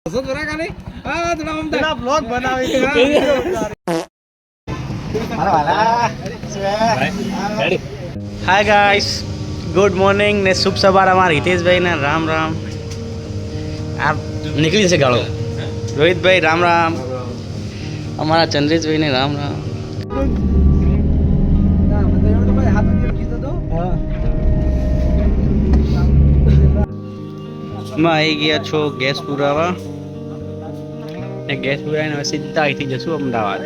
Blog બનાવી hi guys, good morning ને શુભ સવાર અમારા હિતેશભાઈ ને રામ રામ. આ નીકળી જશે ગાળો. રોહિતભાઈ રામ રામ, અમારા ચંદ્રેશભાઈ ને રામ રામ. માં આવી ગયા છો ગેસ પુરાવા ને ગેસ પુરાવીને હવે સીધા અહીંથી જશું અમદાવાદ.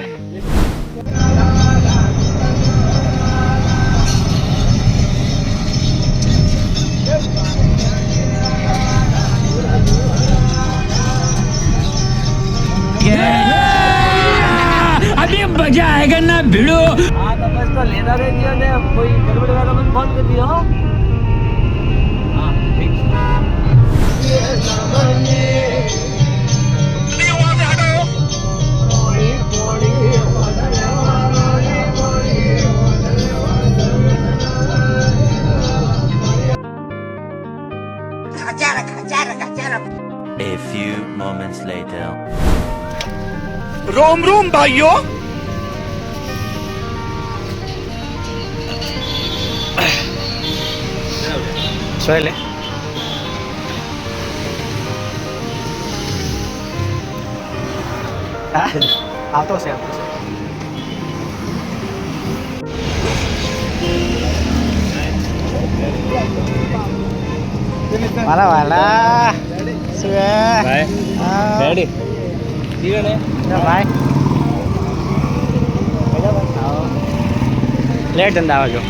अभी मजा आएगा ना भिड़ो. हाँ तो बस तो लेना दे दिया ने कोई गड़बड़ वाला मत फोन कर दिया. हाँ ठीक. A few moments later. रोम रोम भाइयों. સોય આવતો છે મારા વાલા શું રેડી ભાઈ લેટ ધંધા આવજો.